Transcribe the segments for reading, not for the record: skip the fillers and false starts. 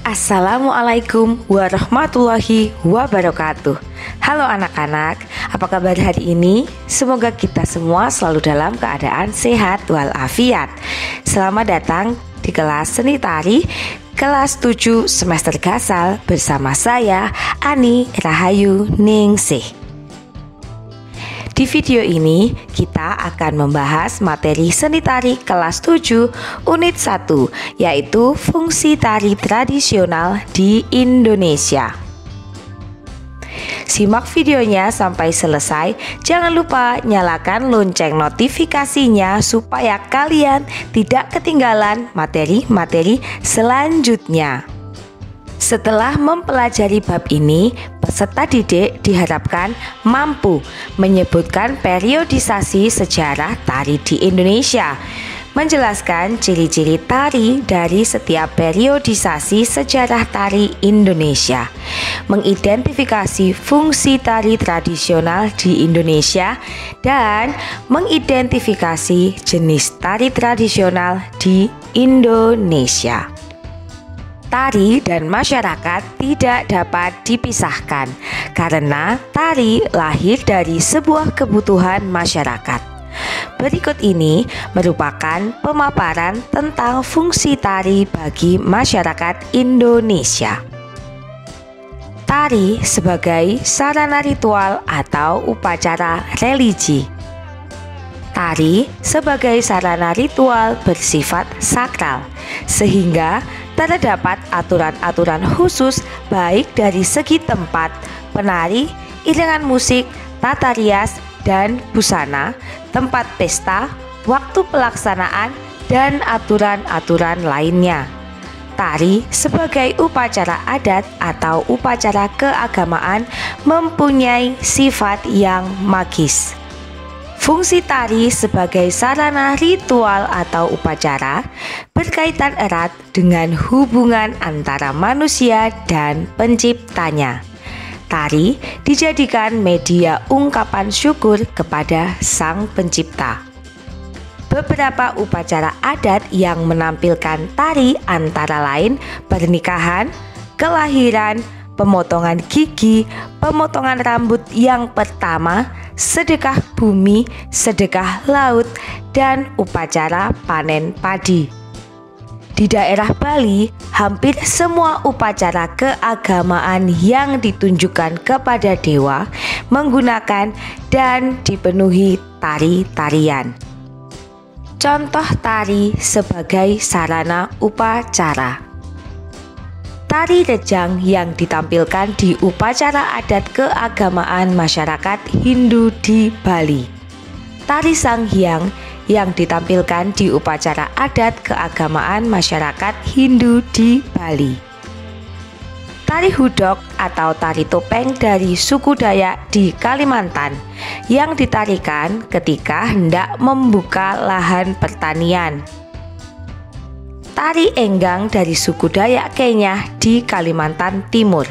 Assalamualaikum warahmatullahi wabarakatuh. Halo anak-anak, apa kabar hari ini? Semoga kita semua selalu dalam keadaan sehat walafiat. Selamat datang di kelas seni tari kelas 7 semester Gasal bersama saya Ani Rahayu Ningsih. Di video ini kita akan membahas materi seni tari kelas 7 unit 1, yaitu fungsi tari tradisional di Indonesia. Simak videonya sampai selesai. Jangan lupa nyalakan lonceng notifikasinya supaya kalian tidak ketinggalan materi-materi selanjutnya. Setelah mempelajari bab ini, peserta didik diharapkan mampu menyebutkan periodisasi sejarah tari di Indonesia, menjelaskan ciri-ciri tari dari setiap periodisasi sejarah tari Indonesia, mengidentifikasi fungsi tari tradisional di Indonesia, dan mengidentifikasi jenis tari tradisional di Indonesia. Tari dan masyarakat tidak dapat dipisahkan karena tari lahir dari sebuah kebutuhan masyarakat. Berikut ini merupakan pemaparan tentang fungsi tari bagi masyarakat Indonesia. Tari sebagai sarana ritual atau upacara religi. Tari sebagai sarana ritual bersifat sakral, sehingga terdapat aturan-aturan khusus baik dari segi tempat, penari, iringan musik, tata rias, dan busana, tempat pesta, waktu pelaksanaan, dan aturan-aturan lainnya. Tari sebagai upacara adat atau upacara keagamaan mempunyai sifat yang magis. Fungsi tari sebagai sarana ritual atau upacara berkaitan erat dengan hubungan antara manusia dan penciptanya. Tari dijadikan media ungkapan syukur kepada Sang Pencipta. Beberapa upacara adat yang menampilkan tari antara lain pernikahan, kelahiran, pemotongan gigi, pemotongan rambut yang pertama, sedekah bumi, sedekah laut, dan upacara panen padi. Di daerah Bali, hampir semua upacara keagamaan yang ditunjukkan kepada dewa menggunakan dan dipenuhi tari-tarian. Contoh tari sebagai sarana upacara. Tari rejang yang ditampilkan di upacara adat keagamaan masyarakat Hindu di Bali. Tari Sanghyang yang ditampilkan di upacara adat keagamaan masyarakat Hindu di Bali. Tari hudok atau tari topeng dari suku Dayak di Kalimantan yang ditarikan ketika hendak membuka lahan pertanian. Tari enggang dari suku Dayak Kenyah di Kalimantan Timur.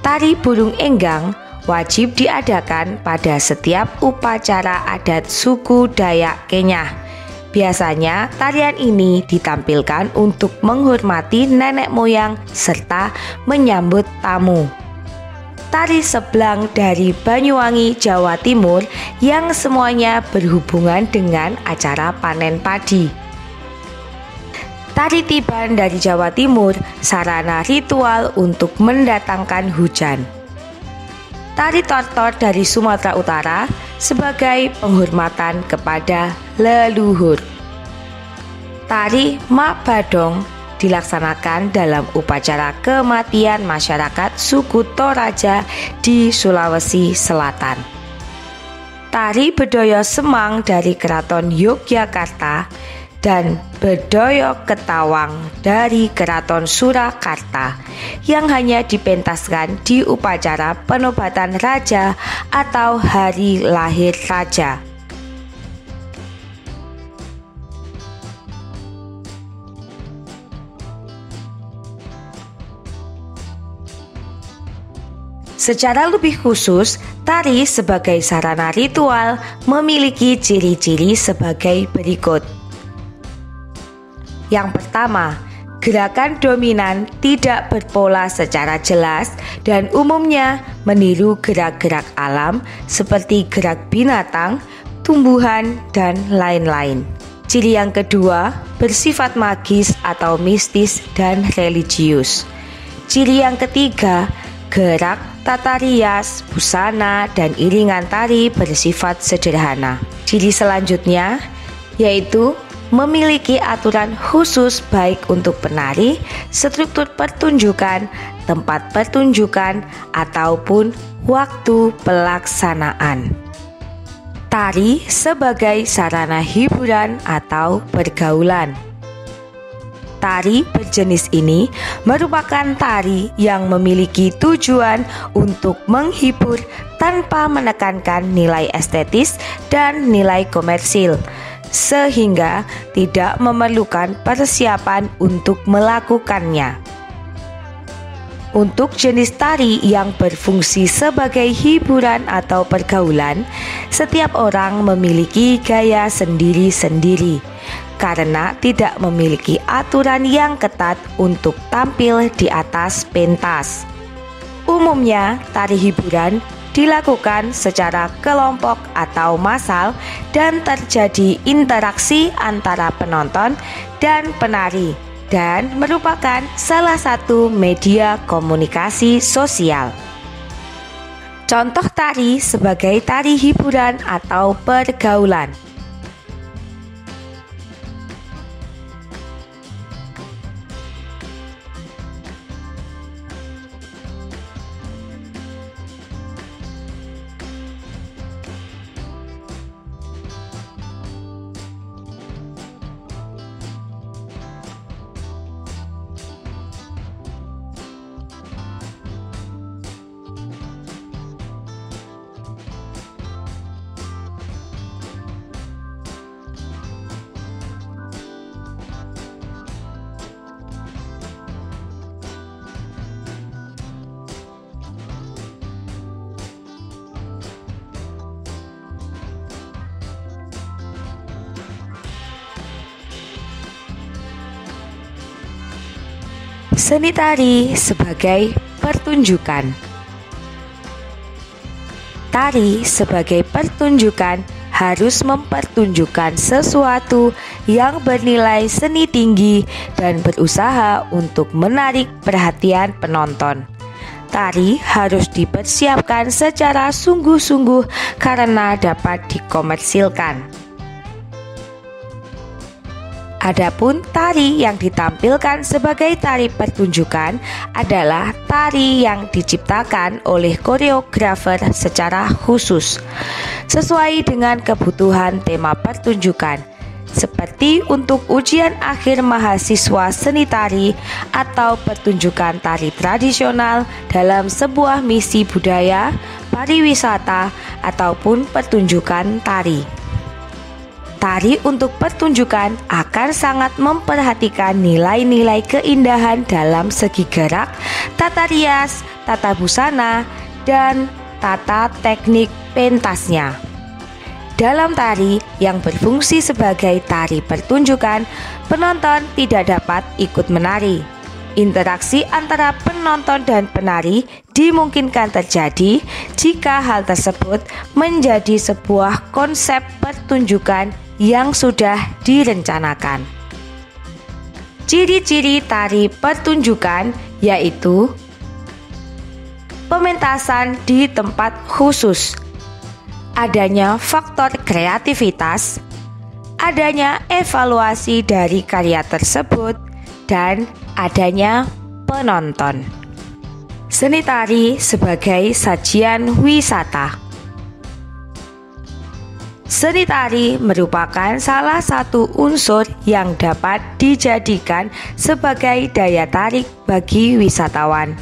Tari burung enggang wajib diadakan pada setiap upacara adat suku Dayak Kenyah. Biasanya tarian ini ditampilkan untuk menghormati nenek moyang serta menyambut tamu. Tari seblang dari Banyuwangi, Jawa Timur yang semuanya berhubungan dengan acara panen padi. Tari tiban dari Jawa Timur, sarana ritual untuk mendatangkan hujan. Tari tortor dari Sumatera Utara sebagai penghormatan kepada leluhur. Tari Mak Badong dilaksanakan dalam upacara kematian masyarakat suku Toraja di Sulawesi Selatan. Tari Bedoyo Semang dari Keraton Yogyakarta dan Bedoyo Ketawang dari Keraton Surakarta yang hanya dipentaskan di upacara penobatan raja atau hari lahir raja. Secara lebih khusus, tari sebagai sarana ritual memiliki ciri-ciri sebagai berikut. Yang pertama, Gerakan dominan tidak berpola secara jelas dan umumnya meniru gerak-gerak alam seperti gerak binatang, tumbuhan, dan lain-lain. Ciri yang kedua, bersifat magis atau mistis dan religius. Ciri yang ketiga, gerak, tata rias, busana, dan iringan tari bersifat sederhana. Ciri selanjutnya yaitu memiliki aturan khusus baik untuk penari, struktur pertunjukan, tempat pertunjukan, ataupun waktu pelaksanaan. Tari sebagai sarana hiburan atau pergaulan. Tari berjenis ini merupakan tari yang memiliki tujuan untuk menghibur tanpa menekankan nilai estetis dan nilai komersil, sehingga tidak memerlukan persiapan untuk melakukannya. Untuk jenis tari yang berfungsi sebagai hiburan atau pergaulan, setiap orang memiliki gaya sendiri-sendiri karena tidak memiliki aturan yang ketat untuk tampil di atas pentas. Umumnya, tari hiburan dilakukan secara kelompok atau massal dan terjadi interaksi antara penonton dan penari dan merupakan salah satu media komunikasi sosial. Contoh tari sebagai tari hiburan atau pergaulan. Seni tari sebagai pertunjukan. Tari sebagai pertunjukan harus mempertunjukkan sesuatu yang bernilai seni tinggi dan berusaha untuk menarik perhatian penonton. Tari harus dipersiapkan secara sungguh-sungguh karena dapat dikomersilkan. Adapun tari yang ditampilkan sebagai tari pertunjukan adalah tari yang diciptakan oleh koreografer secara khusus, sesuai dengan kebutuhan tema pertunjukan, seperti untuk ujian akhir mahasiswa seni tari atau pertunjukan tari tradisional dalam sebuah misi budaya, pariwisata, ataupun pertunjukan tari. Tari untuk pertunjukan akan sangat memperhatikan nilai-nilai keindahan dalam segi gerak, tata rias, tata busana, dan tata teknik pentasnya. Dalam tari yang berfungsi sebagai tari pertunjukan, penonton tidak dapat ikut menari. Interaksi antara penonton dan penari dimungkinkan terjadi jika hal tersebut menjadi sebuah konsep pertunjukan yang sudah direncanakan. Ciri-ciri tari pertunjukan yaitu pementasan di tempat khusus, adanya faktor kreativitas, adanya evaluasi dari karya tersebut, dan adanya penonton. Seni tari sebagai sajian wisata. Seni tari merupakan salah satu unsur yang dapat dijadikan sebagai daya tarik bagi wisatawan.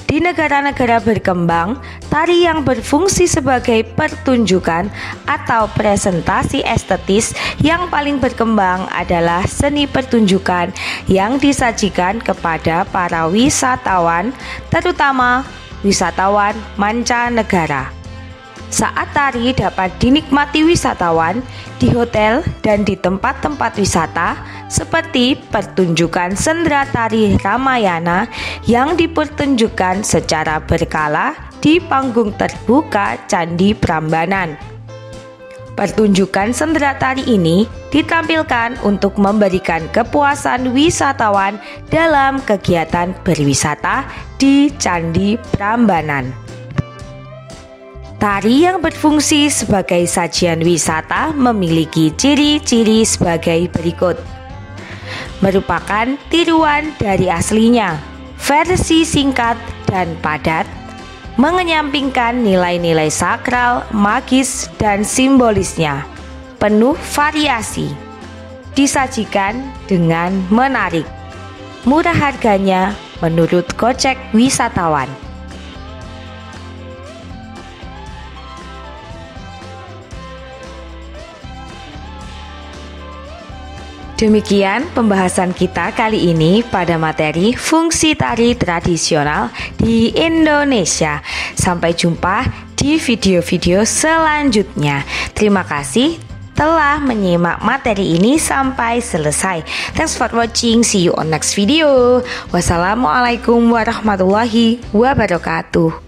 Di negara-negara berkembang, tari yang berfungsi sebagai pertunjukan atau presentasi estetis yang paling berkembang adalah seni pertunjukan yang disajikan kepada para wisatawan, terutama wisatawan mancanegara. Saat tari dapat dinikmati wisatawan di hotel dan di tempat-tempat wisata seperti pertunjukan sendera tari Ramayana yang dipertunjukkan secara berkala di panggung terbuka Candi Prambanan. Pertunjukan sendera tari ini ditampilkan untuk memberikan kepuasan wisatawan dalam kegiatan berwisata di Candi Prambanan. Tari yang berfungsi sebagai sajian wisata memiliki ciri-ciri sebagai berikut. Merupakan tiruan dari aslinya, versi singkat dan padat, mengenyampingkan nilai-nilai sakral, magis, dan simbolisnya, penuh variasi, disajikan dengan menarik, murah harganya menurut Gojek wisatawan. Demikian pembahasan kita kali ini pada materi fungsi tari tradisional di Indonesia. Sampai jumpa di video-video selanjutnya. Terima kasih telah menyimak materi ini sampai selesai. Thanks for watching. See you on next video. Wassalamualaikum warahmatullahi wabarakatuh.